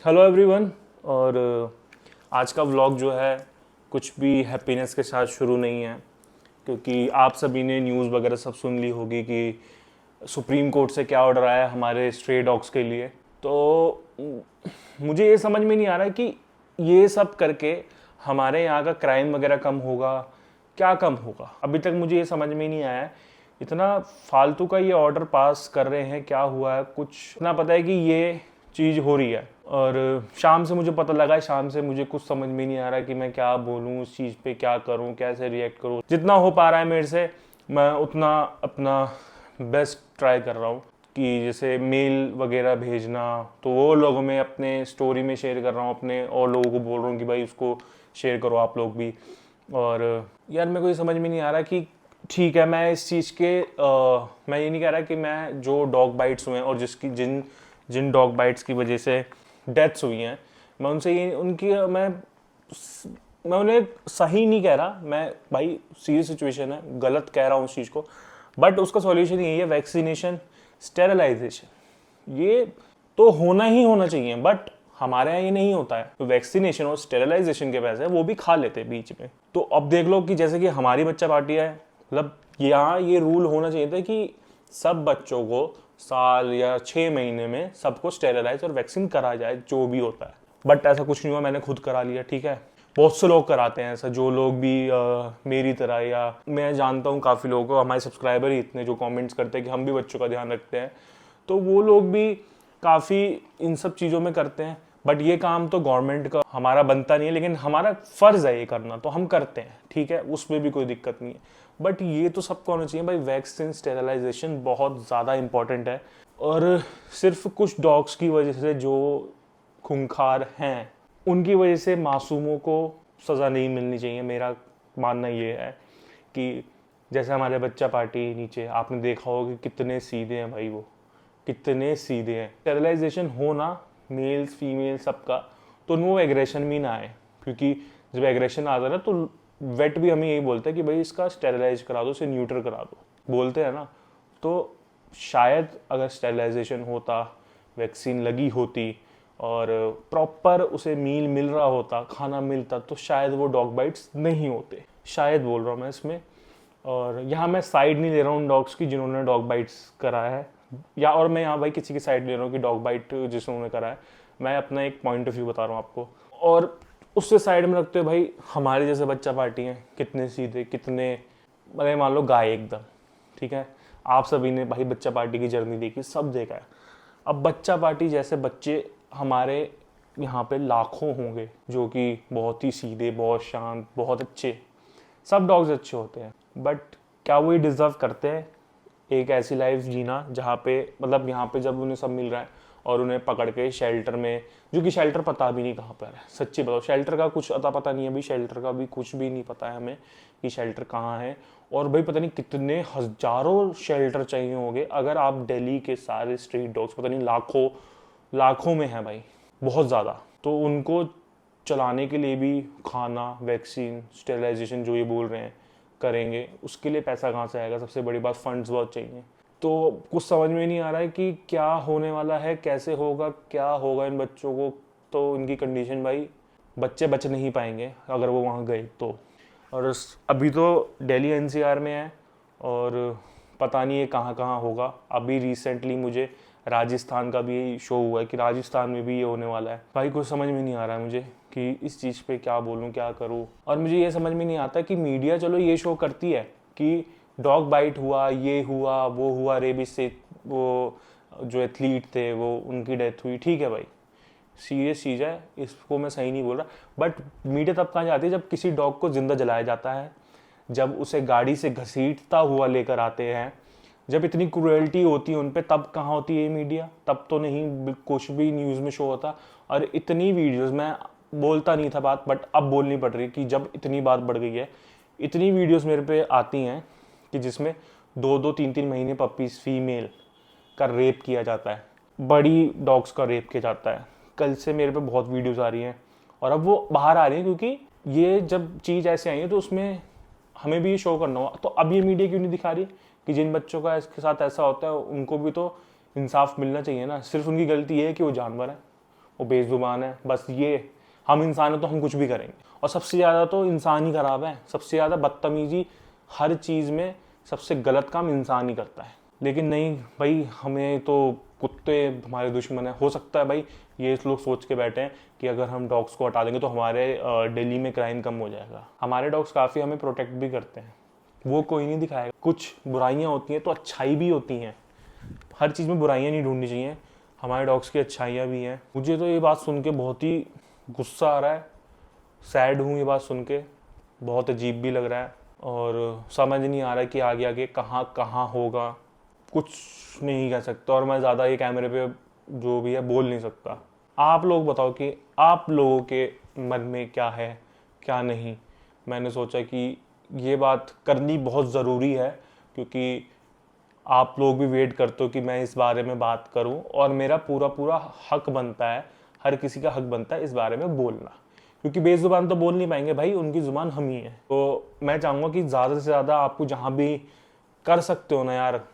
Hello everyone. और आज का व्लॉग जो है कुछ भी हैप्पीनेस के साथ शुरू नहीं है, क्योंकि आप सभी ने न्यूज़ वगैरह सब सुन ली होगी कि सुप्रीम कोर्ट से क्या ऑर्डर आया है हमारे स्ट्रे डॉग्स के लिए। तो मुझे ये समझ में नहीं आ रहा है कि ये सब करके हमारे यहाँ का क्राइम वगैरह कम होगा, क्या कम होगा। अभी तक मुझे ये समझ में नहीं आया है। इतना फालतू का ये ऑर्डर पास कर रहे हैं, क्या हुआ है कुछ ना पता है कि ये चीज़ हो रही है। और शाम से मुझे पता लगा है, शाम से मुझे कुछ समझ में नहीं आ रहा कि मैं क्या बोलूँ, उस चीज़ पे क्या करूँ, कैसे रिएक्ट करूँ। जितना हो पा रहा है मेरे से मैं उतना अपना बेस्ट ट्राई कर रहा हूँ कि जैसे मेल वगैरह भेजना, तो वो लोगों में अपने स्टोरी में शेयर कर रहा हूँ, अपने और लोगों को बोल रहा हूँ कि भाई उसको शेयर करो आप लोग भी। और यार मेरे को ये समझ में नहीं आ रहा कि ठीक है, मैं इस चीज़ के मैं ये नहीं कह रहा कि मैं जो डॉग बाइट्स हुए हैं और जिन जिन डॉग बाइट्स की वजह से डेथ्स हुई हैं, मैं उनसे ये उनकी मैं उन्हें सही नहीं कह रहा। मैं भाई सीरियस सिचुएशन है, गलत कह रहा हूँ उस चीज़ को, बट उसका सॉल्यूशन यही है, वैक्सीनेशन, स्टेरलाइजेशन। ये तो होना ही होना चाहिए, बट हमारे यहाँ ये नहीं होता है। तो वैक्सीनेशन और स्टेरलाइजेशन के पैसे वो भी खा लेते हैं बीच में। तो अब देख लो कि जैसे कि हमारी बच्चा पार्टी है, मतलब यहाँ ये रूल होना चाहिए था कि सब बच्चों को साल या 6 महीने में सबको स्टेरलाइज और वैक्सीन करा जाए, जो भी होता है। बट ऐसा कुछ नहीं हुआ, मैंने खुद करा लिया। ठीक है, बहुत से लोग कराते हैं ऐसा, जो लोग भी मेरी तरह, या मैं जानता हूँ काफ़ी लोगों को, हमारे सब्सक्राइबर ही इतने जो कमेंट्स करते हैं कि हम भी बच्चों का ध्यान रखते हैं, तो वो लोग भी काफ़ी इन सब चीज़ों में करते हैं। बट ये काम तो गवर्नमेंट का हमारा बनता नहीं है, लेकिन हमारा फ़र्ज़ है ये करना, तो हम करते हैं। ठीक है, उसमें भी कोई दिक्कत नहीं है। बट ये तो सबको होना चाहिए भाई, वैक्सीन, स्टेरलाइजेशन बहुत ज़्यादा इंपॉर्टेंट है। और सिर्फ कुछ डॉग्स की वजह से जो खूंखार हैं, उनकी वजह से मासूमों को सज़ा नहीं मिलनी चाहिए। मेरा मानना ये है कि जैसे हमारे बच्चा पार्टी नीचे आपने देखा होगा कि कितने सीधे हैं भाई, वो कितने सीधे हैं। स्टेरलाइजेशन हो ना, मेल्स फीमेल सबका, तो उनमें वो एग्रेशन भी ना आए, क्योंकि जब एग्रेशन आता है ना तो वेट भी हमें यही बोलता है कि भाई इसका स्टेरलाइज करा दो, इसे न्यूट्रल करा दो, बोलते हैं ना। तो शायद अगर स्टेरलाइजेशन होता, वैक्सीन लगी होती और प्रॉपर उसे मील मिल रहा होता, खाना मिलता, तो शायद वो डॉग बाइट्स नहीं होते। शायद बोल रहा हूँ मैं इसमें। और यहाँ मैं साइड नहीं ले रहा हूँ डॉग्स की जिन्होंने डॉग बाइट्स कराया है, या और मैं यहाँ भाई किसी की साइड ले रहा हूँ कि डॉग बाइट जिसने करा है। मैं अपना एक पॉइंट ऑफ व्यू बता रहा हूँ आपको। और उससे साइड में रखते हुए भाई हमारे जैसे बच्चा पार्टी हैं, कितने सीधे, कितने, अरे मान लो गाय एकदम। ठीक है, आप सभी ने भाई बच्चा पार्टी की जर्नी देखी, सब देखा है। अब बच्चा पार्टी जैसे बच्चे हमारे यहाँ पे लाखों होंगे, जो कि बहुत ही सीधे, बहुत शांत, बहुत अच्छे। सब डॉग्स अच्छे होते हैं, बट क्या वो ये डिज़र्व करते हैं एक ऐसी लाइफ जीना जहाँ पे, मतलब यहाँ पे जब उन्हें सब मिल रहा है और उन्हें पकड़ के शेल्टर में, जो कि शेल्टर पता भी नहीं कहाँ पर है। सच्ची बताओ, शेल्टर का कुछ अता पता नहीं है अभी, शेल्टर का भी कुछ भी नहीं पता है हमें कि शेल्टर कहाँ है। और भाई पता नहीं कितने हज़ारों शेल्टर चाहिए होंगे। अगर आप दिल्ली के सारे स्ट्रीट डॉग्स, पता नहीं लाखों लाखों में है भाई, बहुत ज़्यादा, तो उनको चलाने के लिए भी खाना, वैक्सीन, स्टेरिलाइजेशन जो ये बोल रहे हैं करेंगे, उसके लिए पैसा कहाँ से आएगा। सबसे बड़ी बात, फंड्स बहुत चाहिए। तो कुछ समझ में नहीं आ रहा है कि क्या होने वाला है, कैसे होगा, क्या होगा इन बच्चों को। तो इनकी कंडीशन भाई, बच्चे बच नहीं पाएंगे अगर वो वहाँ गए तो। और अभी तो दिल्ली एनसीआर में है, और पता नहीं ये कहाँ कहाँ होगा। अभी रिसेंटली मुझे राजस्थान का भी शो हुआ है कि राजस्थान में भी ये होने वाला है। भाई कुछ समझ में नहीं आ रहा है मुझे कि इस चीज़ पे क्या बोलूँ, क्या करूँ। और मुझे ये समझ में नहीं आता कि मीडिया चलो ये शो करती है कि डॉग बाइट हुआ, ये हुआ, वो हुआ, रेबिस से वो जो एथलीट थे वो उनकी डेथ हुई। ठीक है भाई, सीरियस चीज़ है, इसको मैं सही नहीं बोल रहा। बट मीडिया तब कहाँ जाती है जब किसी डॉग को जिंदा जलाया जाता है, जब उसे गाड़ी से घसीटता हुआ लेकर आते हैं, जब इतनी क्रूएल्टी होती है उन पे, तब कहाँ होती है मीडिया। तब तो नहीं कुछ भी न्यूज़ में शो होता। और इतनी वीडियोस, मैं बोलता नहीं था बात, बट अब बोलनी पड़ रही कि जब इतनी बात बढ़ गई है, इतनी वीडियोस मेरे पे आती हैं कि जिसमें 2-2, 3-3 महीने पपीज फीमेल का रेप किया जाता है, बड़ी डॉग्स का रेप किया जाता है। कल से मेरे पे बहुत वीडियोस आ रही हैं, और अब वो बाहर आ रही हैं क्योंकि ये जब चीज़ ऐसे आई है तो उसमें हमें भी ये शो करना होगा। तो अब ये मीडिया क्यों नहीं दिखा रही कि जिन बच्चों का इसके साथ ऐसा होता है उनको भी तो इंसाफ मिलना चाहिए ना। सिर्फ उनकी गलती ये है कि वो जानवर है, वो बेजुबान है, बस ये हम इंसान हैं तो हम कुछ भी करेंगे। और सबसे ज़्यादा तो इंसान ही खराब है, सबसे ज़्यादा बदतमीजी हर चीज़ में सबसे गलत काम इंसान ही करता है। लेकिन नहीं भाई, हमें तो कुत्ते हमारे दुश्मन है। हो सकता है भाई ये लोग सोच के बैठे हैं कि अगर हम डॉग्स को हटा देंगे तो हमारे दिल्ली में क्राइम कम हो जाएगा। हमारे डॉग्स काफ़ी हमें प्रोटेक्ट भी करते हैं, वो कोई नहीं दिखाएगा। कुछ बुराइयाँ होती हैं तो अच्छाई भी होती हैं, हर चीज़ में बुराइयाँ नहीं ढूंढनी चाहिए, हमारे डॉग्स की अच्छाइयाँ भी हैं। मुझे तो ये बात सुन के बहुत ही गुस्सा आ रहा है, सैड हूँ ये बात सुन के, बहुत अजीब भी लग रहा है और समझ नहीं आ रहा है कि आगे आगे कहाँ कहाँ होगा, कुछ नहीं कह सकता। और मैं ज़्यादा ये कैमरे पे जो भी है बोल नहीं सकता। आप लोग बताओ कि आप लोगों के मन में क्या है क्या नहीं। मैंने सोचा कि ये बात करनी बहुत ज़रूरी है, क्योंकि आप लोग भी वेट करते हो कि मैं इस बारे में बात करूं, और मेरा पूरा पूरा हक बनता है, हर किसी का हक बनता है इस बारे में बोलना, क्योंकि बेजुबान तो बोल नहीं पाएंगे भाई, उनकी ज़ुबान हम ही है। तो मैं चाहूँगा कि ज़्यादा से ज़्यादा आपको जहाँ भी कर सकते हो ना यार,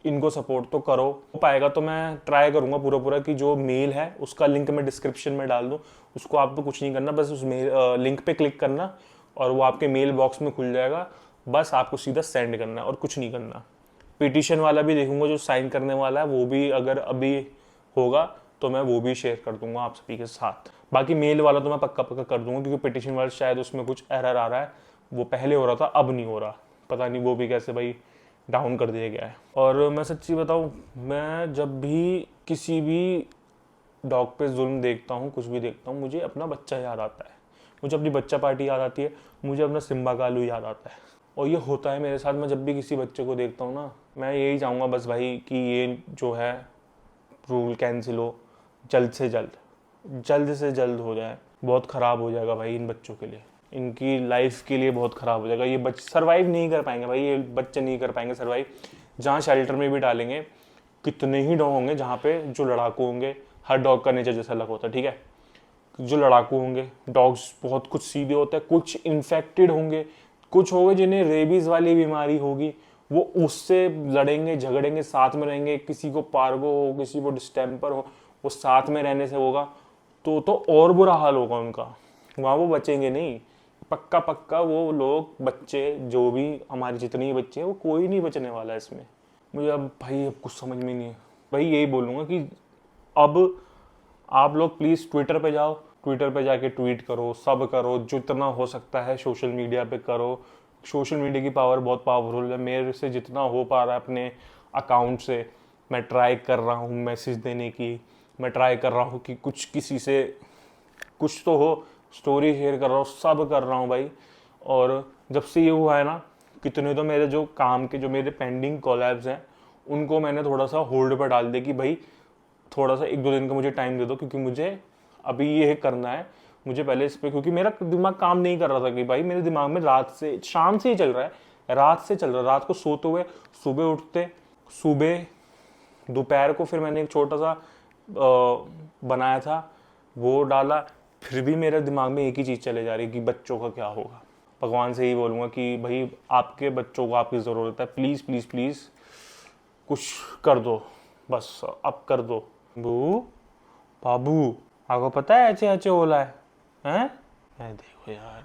इनको सपोर्ट तो करो। हो पाएगा तो मैं ट्राई करूँगा पूरा पूरा कि जो मेल है उसका लिंक मैं डिस्क्रिप्शन में डाल दूँ, उसको आपको कुछ नहीं करना, बस उस मेल लिंक पे क्लिक करना और वो आपके मेल बॉक्स में खुल जाएगा। बस आपको सीधा सेंड करना है और कुछ नहीं करना। पिटीशन वाला भी देखूंगा, जो साइन करने वाला है वो भी अगर अभी होगा तो मैं वो भी शेयर कर दूंगा आप सभी के साथ। बाकी मेल वाला तो मैं पक्का पक्का कर दूंगा, क्योंकि पिटीशन वाला शायद उसमें कुछ एरर आ रहा है, वो पहले हो रहा था अब नहीं हो रहा, पता नहीं वो भी कैसे भाई डाउन कर दिया गया है। और मैं सच्ची बताऊँ, मैं जब भी किसी भी डॉग पे जुल्म देखता हूँ, कुछ भी देखता हूँ, मुझे अपना बच्चा याद आता है, मुझे अपनी बच्चा पार्टी याद आती है, मुझे अपना सिम्बा कालू याद आता है। और ये होता है मेरे साथ, मैं जब भी किसी बच्चे को देखता हूँ ना, मैं यही चाहूँगा बस भाई कि ये जो है रूल कैंसिल हो, जल्द से जल्द हो जाए। बहुत ख़राब हो जाएगा भाई इन बच्चों के लिए, इनकी लाइफ के लिए बहुत ख़राब हो जाएगा। ये बच्चे सर्वाइव नहीं कर पाएंगे भाई, ये बच्चे नहीं कर पाएंगे सर्वाइव। जहाँ शेल्टर में भी डालेंगे, कितने ही डॉग होंगे जहाँ पे जो लड़ाकू होंगे, हर डॉग का नेचर जैसा अलग होता है, ठीक है। जो लड़ाकू होंगे डॉग्स बहुत कुछ सीधे होते हैं, कुछ इन्फेक्टेड होंगे, कुछ होंगे जिन्हें रेबीज वाली बीमारी होगी, वो उससे लड़ेंगे झगड़ेंगे, साथ में रहेंगे। किसी को पार्गो हो, किसी को डिस्टेम्पर हो, वो साथ में रहने से होगा तो और बुरा हाल होगा उनका, वहाँ वो बचेंगे नहीं। पक्का पक्का वो लोग बच्चे जो भी हमारे जितने ही बच्चे हैं, वो कोई नहीं बचने वाला है इसमें। मुझे अब भाई अब कुछ समझ में नहीं है भाई, यही बोलूँगा कि अब आप लोग प्लीज़ ट्विटर पे जाओ, ट्विटर पे जाके ट्वीट करो, सब करो, जितना हो सकता है सोशल मीडिया पे करो। सोशल मीडिया की पावर बहुत पावरफुल है, मेरे से जितना हो पा रहा है अपने अकाउंट से मैं ट्राई कर रहा हूँ मैसेज देने की, मैं ट्राई कर रहा हूँ कि कुछ किसी से कुछ तो हो, स्टोरी शेयर कर रहा हूँ, सब कर रहा हूँ भाई। और जब से ये हुआ है ना, कितने तो मेरे जो काम के जो मेरे पेंडिंग कोलैब्स हैं उनको मैंने थोड़ा सा होल्ड पर डाल दिया कि भाई थोड़ा सा 1-2 दिन का मुझे टाइम दे दो, क्योंकि मुझे अभी ये करना है। मुझे पहले इस पर, क्योंकि मेरा दिमाग काम नहीं कर रहा था कि भाई मेरे दिमाग में रात से शाम से ही चल रहा है, रात से चल रहा है। रात को सोते हुए सुबह उठते, सुबह दोपहर को फिर मैंने एक छोटा सा बनाया था वो डाला, फिर भी मेरे दिमाग में एक ही चीज़ चले जा रही है कि बच्चों का क्या होगा। भगवान से ही बोलूँगा कि भाई आपके बच्चों को आपकी ज़रूरत है, प्लीज़ प्लीज़ प्लीज़ कुछ कर दो, बस अब कर दो। बू बाबू आपको पता है ऐसे ऐसे बोला है? देखो यार,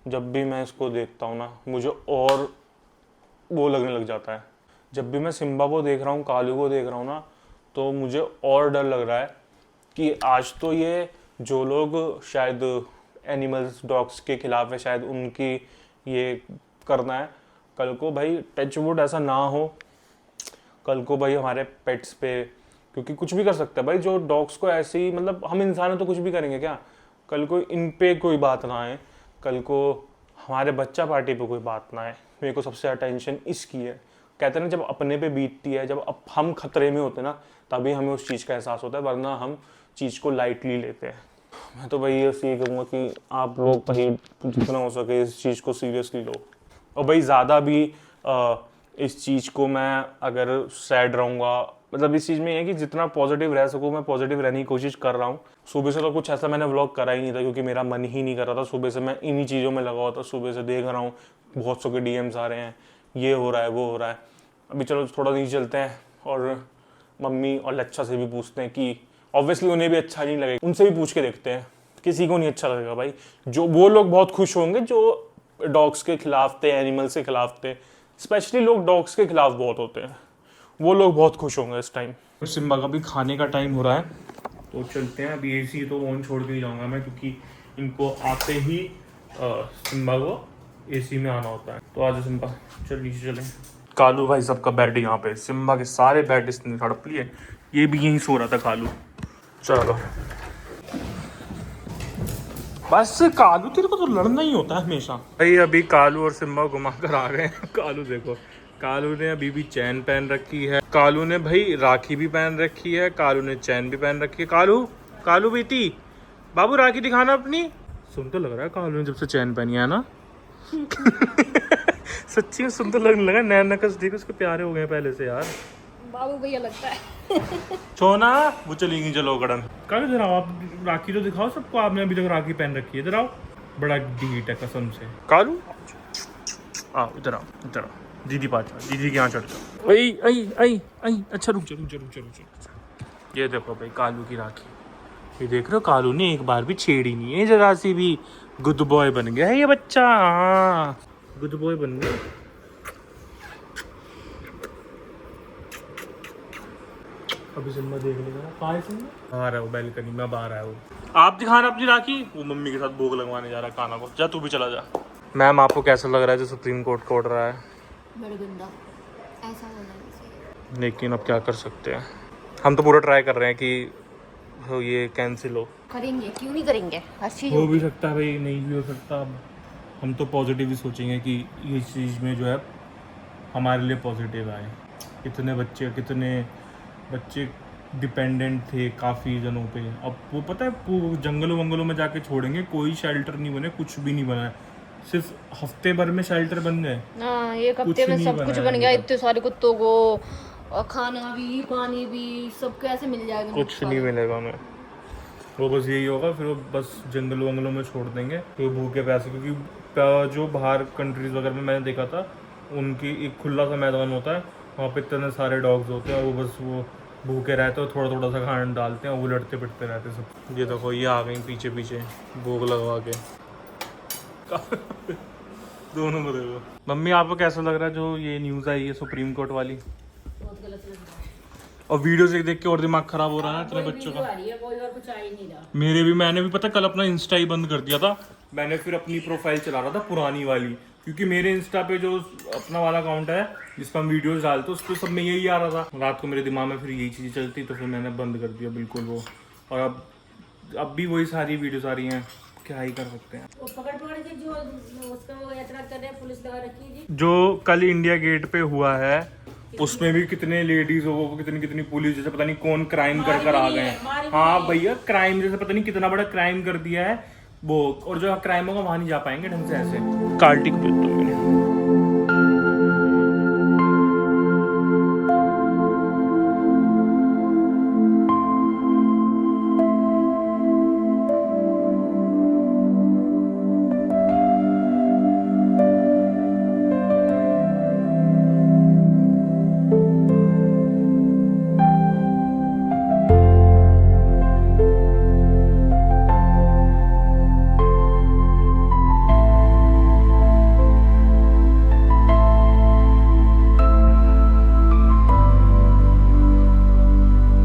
जब भी मैं इसको देखता हूँ ना मुझे और वो लगने लग जाता है। जब भी मैं सिम्बा को देख रहा हूँ, कालू को देख रहा हूँ ना, तो मुझे और डर लग रहा है कि आज तो ये जो लोग शायद एनिमल्स डॉग्स के खिलाफ है, शायद उनकी ये करना है। कल को भाई टच वुड ऐसा ना हो, कल को भाई हमारे पेट्स पे, क्योंकि कुछ भी कर सकता है भाई जो डॉग्स को ऐसे ही, मतलब हम इंसान तो कुछ भी करेंगे क्या, कल को इन पे कोई बात ना आए, कल को हमारे बच्चा पार्टी पे कोई बात ना आए। मेरे को सबसे ज़्यादा टेंशन इसकी है। कहते हैं ना जब अपने पे बीतती है, जब हम खतरे में होते हैं ना, तभी हमें उस चीज़ का एहसास होता है, वरना हम चीज़ को लाइटली लेते हैं। मैं तो भाई ये कहूँगा कि आप लोग भाई जितना हो सके इस चीज़ को सीरियसली लो। और भाई ज़्यादा भी इस चीज़ को मैं अगर सैड रहूँगा, मतलब इस चीज़ में है कि जितना पॉजिटिव रह सकूँ मैं पॉजिटिव रहने की कोशिश कर रहा हूँ। सुबह से तो कुछ ऐसा मैंने व्लॉग करा ही नहीं था, क्योंकि मेरा मन ही नहीं कर रहा था। सुबह से मैं इन्हीं चीज़ों में लगा हुआ था, सुबह से देख रहा हूँ बहुत सौ के डीएम्स आ रहे हैं, ये हो रहा है वो हो रहा है। अभी चलो थोड़ा नीचे चलते हैं और मम्मी और लच्छा से भी पूछते हैं कि ऑब्वियसली उन्हें भी अच्छा नहीं लगेगा, उनसे भी पूछ के देखते हैं, किसी को नहीं अच्छा लगेगा भाई। जो वो लोग बहुत खुश होंगे जो डॉग्स के खिलाफ थे, एनिमल्स के खिलाफ थे, स्पेशली लोग डॉग्स के खिलाफ बहुत होते हैं, वो लोग बहुत खुश होंगे इस टाइम। सिम्बा का भी खाने का टाइम हो रहा है, तो चलते हैं। अभी एसी तो ऑन छोड़ के ही जाऊँगा मैं, क्योंकि इनको आते ही सिम्बा को एसी में आना होता है। तो आज सिम्बा चल नीचे चलें। कालू भाई सबका बेड यहाँ पे, सिम्बा के सारे बेड इसने हड़प लिए, ये भी यहीं सो रहा था कालू। चलो बस कालू, तेरे को तो लड़ना ही होता है हमेशा भाई। अभी कालू और सिम्बा घुमा कर आ गए हैं। कालू देखो, कालू ने अभी भी चैन पहन रखी है, कालू ने भाई राखी भी पहन रखी है, कालू ने चैन भी पहन रखी है। कालू, कालू बेटी, बाबू राखी दिखाना अपनी। सुन तो लग रहा है कालू ने जब से चैन पहनी है ना सच्ची में सुन तो लगने लगा, नैन नकस देख उसके प्यारे हो गए पहले से यार। बाबू भैया लगता है। छोना वो चलेंगी, चलो गड़न। कालू इधर आओ, आप राखी तो दिखाओ सबको, आपने अभी तक राखी पहन रखी है। इधर आओ, बड़ा ढीठ है कसम से। कालू आओ, इधर आओ, इधर आओ, दीदी पास, दीदी के यहाँ चढ़ जाओ। आई आई आई आई, अच्छा रुक जा। ये देखो भाई कालू की राखी, ये देख रहे हो, कालू ने एक बार भी छेड़ी नहीं है जरा सी भी। गुड बॉय बन गया है ये बच्चा, हाँ गुड बॉय बन गया। अभी सिम्बा देख लेगा, कहाँ है सिम्बा? बाहर है वो, बैल्कनी में बाहर है वो। आप दिखाना अपनी राखी, वो मम्मी के साथ भोग लगवाने जा रहा है काना को। जा तू भी चला जा। मैम आपको कैसा लग रहा है जो सुप्रीम कोर्ट का ऑर्डर आया है? बड़ा गंदा, ऐसा होना नहीं चाहिए। लेकिन अब क्या कर सकते हैं, हम तो पूरा ट्राई कर रहे हैं कि हो ये कैंसिल हो। करेंगे, क्यों नहीं करेंगे, हर चीज हो भी सकता है भाई, नहीं भी हो सकता। हम तो पॉजिटिव ही सोचेंगे कि ये चीज़ में जो है हमारे लिए पॉजिटिव आए। कितने बच्चे डिपेंडेंट थे काफ़ी जनों पे, अब वो पता है वो जंगलों वंगलों में जाके छोड़ेंगे, कोई शेल्टर नहीं बने, कुछ भी नहीं बना है, सिर्फ हफ्ते भर में शेल्टर बन गए। हाँ, एक हफ्ते में सब कुछ बन गया, इतने सारे कुत्तों को और खाना भी पानी भी सब कैसे मिल जाएगा? कुछ नहीं मिलेगा उन्हें, वो बस यही होगा, फिर वो बस जंगल वंगलों में छोड़ देंगे तो भूखे प्यासे। क्योंकि जो बाहर कंट्रीज वगैरह में मैंने देखा था, उनकी एक खुला सा मैदान होता है, वहाँ पे इतने सारे डॉग्स होते हैं, वो बस वो भूखे रहते हैं, थोड़ा थोड़ा सा खाना डालते हैं, वो लड़ते पिटते रहते सब। ये देखो ये आ गई पीछे पीछे भूख लगवा के दोनों को देखो। मम्मी आपको कैसा लग रहा है जो ये न्यूज़ आई है सुप्रीम कोर्ट वाली? बहुत गलत लग रहा है। और वीडियो देख के और दिमाग खराब हो रहा है इतने बच्चों का। कोई और कुछ आ ही नहीं रहा। मेरे भी, मैंने भी पता कल अपना इंस्टा ही बंद कर दिया था, मैंने फिर अपनी प्रोफाइल चला रहा था पुरानी वाली, क्योंकि मेरे इंस्टा पे जो अपना वाला अकाउंट है जिस पर हम वीडियोस डालते उस पर सब में यही आ रहा था। रात को मेरे दिमाग में फिर यही चीज़ें चलती, तो फिर मैंने बंद कर दिया बिल्कुल वो। और अब भी वही सारी वीडियोस आ रही हैं, क्या ही कर सकते हैं। वो पकड़ के जो उसका वो यात्रा कर रहे हैं, पुलिस लगा रखी है जो कल इंडिया गेट पे हुआ है उसमें भी कितने लेडीज हो, कितनी पुलिस, जैसे पता नहीं कौन क्राइम कर कर आ गए हैं। हाँ भैया, क्राइम जैसे पता नहीं कितना बड़ा क्राइम कर दिया है वो, और जो क्राइम होगा वहां नहीं जा पाएंगे ढंग से। ऐसे कार्टिक